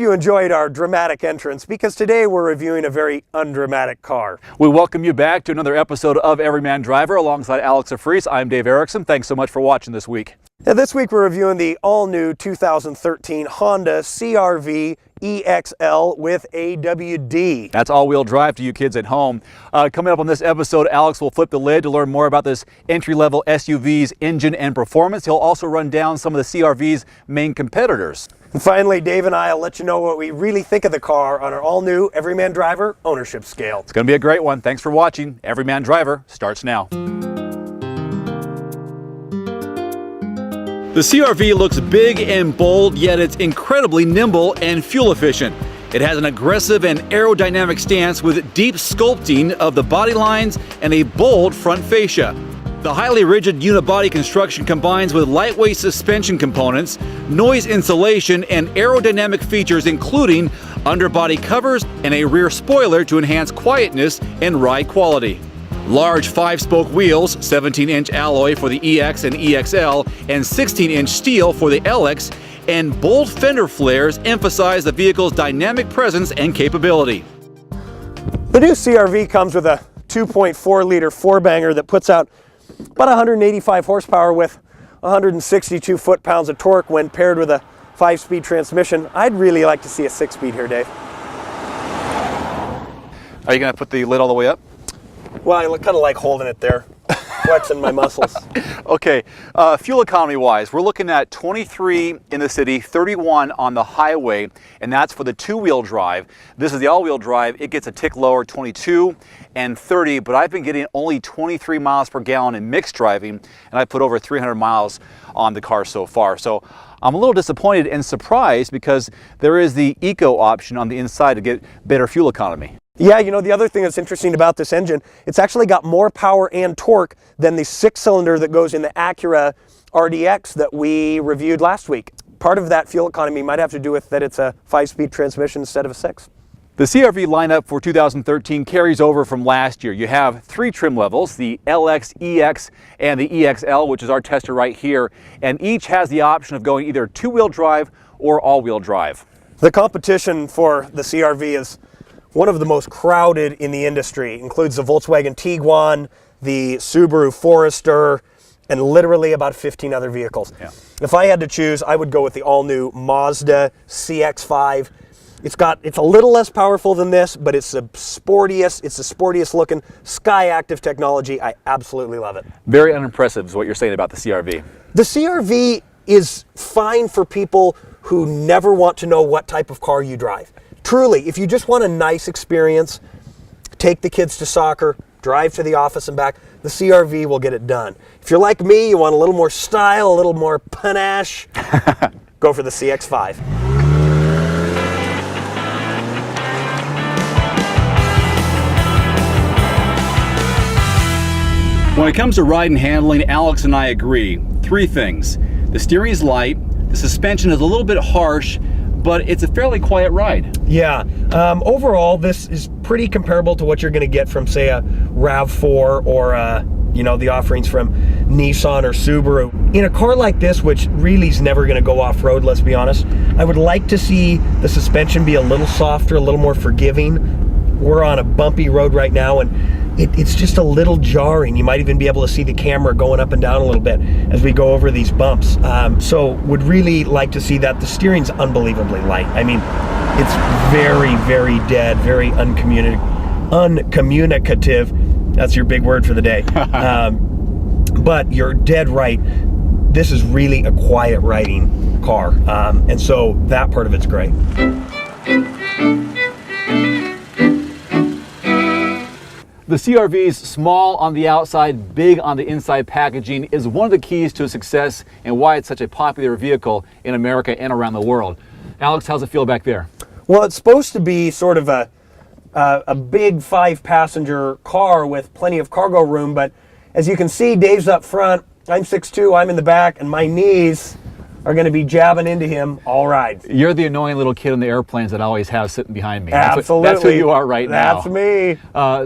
you enjoyed our dramatic entrance, because today we're reviewing a very undramatic car. We welcome you back to another episode of Everyman Driver alongside Alex Afrees. I'm Dave Erickson. Thanks so much for watching this week. Now, this week we're reviewing the all-new 2013 Honda CR-V EXL with AWD. That's all-wheel drive to you kids at home. Coming up on this episode, Alex will flip the lid to learn more about this entry-level SUV's engine and performance. He'll also run down some of the CR-V's main competitors. And finally, Dave and I will let you know what we really think of the car on our all-new Everyman Driver ownership scale. It's going to be a great one. Thanks for watching. Everyman Driver starts now. The CR-V looks big and bold, yet it's incredibly nimble and fuel efficient. It has an aggressive and aerodynamic stance with deep sculpting of the body lines and a bold front fascia. The highly rigid unibody construction combines with lightweight suspension components, noise insulation, and aerodynamic features including underbody covers and a rear spoiler to enhance quietness and ride quality. Large 5-spoke wheels, 17-inch alloy for the EX and EXL, and 16-inch steel for the LX, and bold fender flares emphasize the vehicle's dynamic presence and capability. The new CR-V comes with a 2.4-liter four-banger that puts out about 185 horsepower with 162 foot-pounds of torque when paired with a 5-speed transmission. I'd really like to see a 6-speed here, Dave. Are you going to put the lid all the way up? Well, I kind of like holding it there, flexing my muscles. Okay, fuel economy wise, we're looking at 23 in the city, 31 on the highway, and that's for the two-wheel drive. This is the all-wheel drive. It gets a tick lower, 22 and 30, but I've been getting only 23 miles per gallon in mixed driving, and I put over 300 miles on the car so far. So I'm a little disappointed and surprised because there is the eco option on the inside to get better fuel economy. Yeah, you know, the other thing that's interesting about this engine, it's actually got more power and torque than the 6-cylinder that goes in the Acura RDX that we reviewed last week. Part of that fuel economy might have to do with that it's a 5-speed transmission instead of a 6. The CR-V lineup for 2013 carries over from last year. You have 3 trim levels, the LX, EX, and the EXL, which is our tester right here, and each has the option of going either two-wheel drive or all-wheel drive. The competition for the CR-V is one of the most crowded in the industry. It includes the Volkswagen Tiguan, the Subaru Forester, and literally about 15 other vehicles. Yeah. If I had to choose, I would go with the all-new Mazda CX-5. It's a little less powerful than this, but it's the sportiest looking Sky-Active technology. I absolutely love it. Very unimpressive is what you're saying about the CR-V. The CR-V is fine for people who never want to know what type of car you drive. Truly, if you just want a nice experience, take the kids to soccer, drive to the office and back, the CR-V will get it done. If you're like me, you want a little more style, a little more panache, go for the CX-5. When it comes to ride and handling, Alex and I agree. 3 things. The steering is light, the suspension is a little bit harsh, but it's a fairly quiet ride. Yeah, overall this is pretty comparable to what you're going to get from, say, a RAV4 or you know, the offerings from Nissan or Subaru. In a car like this, which really is never going to go off-road, let's be honest, I would like to see the suspension be a little softer, a little more forgiving. We're on a bumpy road right now, and it's just a little jarring. You might even be able to see the camera going up and down a little bit as we go over these bumps. So would really like to see that. The steering's unbelievably light. I mean, it's very, very dead, very uncommunicative. That's your big word for the day. But you're dead right. This is really a quiet riding car. And so that part of it's great. The CR-V's small on the outside, big on the inside packaging is one of the keys to success and why it's such a popular vehicle in America and around the world. Alex, how's it feel back there? Well, it's supposed to be sort of a big 5-passenger car with plenty of cargo room, but as you can see, Dave's up front, I'm 6'2", I'm in the back, and my knees are going to be jabbing into him all ride. You're the annoying little kid in the airplanes that I always have sitting behind me. Absolutely. That's who you are right now. That's me.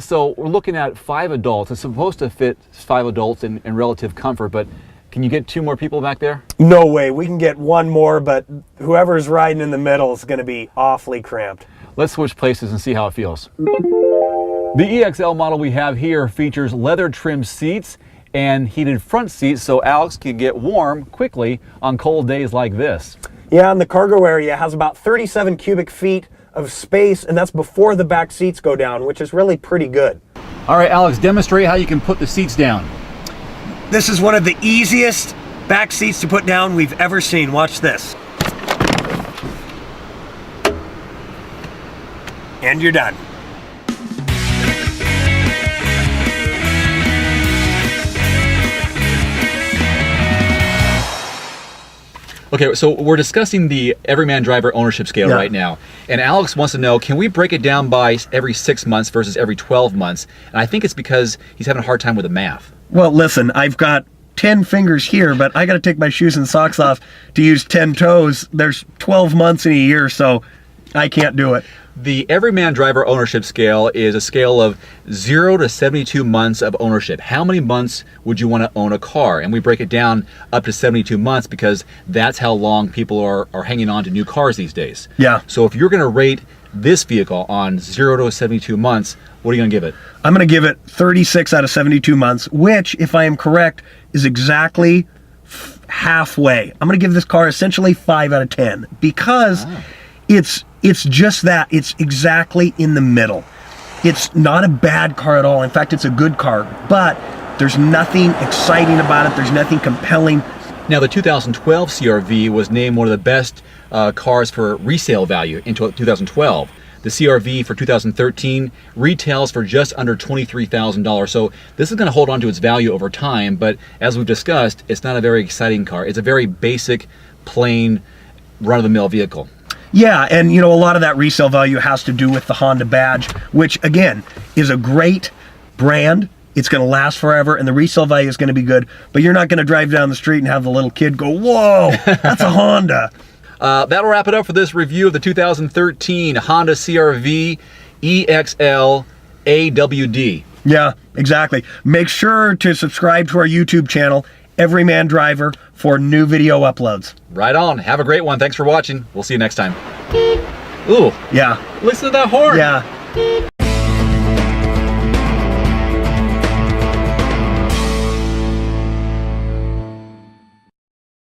So we're looking at 5 adults. It's supposed to fit 5 adults in relative comfort, but Can you get 2 more people back there? No way. We can get one more, but whoever's riding in the middle is going to be awfully cramped. Let's switch places and see how it feels. The EXL model we have here features leather trimmed seats and heated front seats so Alex can get warm quickly on cold days like this. Yeah, and the cargo area has about 37 cubic feet of space, and that's before the back seats go down, which is really pretty good. All right, Alex, demonstrate how you can put the seats down. This is one of the easiest back seats to put down we've ever seen. Watch this. And you're done. Okay, so we're discussing the Everyman Driver ownership scale right now. And Alex wants to know, can we break it down by every 6 months versus every 12 months? And I think it's because he's having a hard time with the math. Well, listen, I've got 10 fingers here, but I got to take my shoes and socks off to use 10 toes. There's 12 months in a year, so I can't do it. The Everyman Driver ownership scale is a scale of 0 to 72 months of ownership. How many months would you want to own a car? And we break it down up to 72 months because that's how long people are hanging on to new cars these days. Yeah. So if you're going to rate this vehicle on 0 to 72 months, what are you going to give it? I'm going to give it 36 out of 72 months, which, if I am correct, is exactly halfway. I'm going to give this car essentially 5 out of 10 because it's just that. It's exactly in the middle. It's not a bad car at all. In fact, it's a good car, but there's nothing exciting about it. There's nothing compelling. Now, the 2012 CR-V was named one of the best cars for resale value in 2012. The CR-V for 2013 retails for just under $23,000. So this is going to hold on to its value over time, but as we've discussed, it's not a very exciting car. It's a very basic, plain, run-of-the-mill vehicle. Yeah, and you know, a lot of that resale value has to do with the Honda badge, which again is a great brand. It's going to last forever, and the resale value is going to be good, but you're not going to drive down the street and have the little kid go, whoa, that's a Honda. That'll wrap it up for this review of the 2013 Honda CR-V EXL AWD. Yeah, exactly. Make sure to subscribe to our YouTube channel, Everyman Driver, for new video uploads. Right on. Have a great one. Thanks for watching. We'll see you next time. Ooh. Yeah. Listen to that horn. Yeah.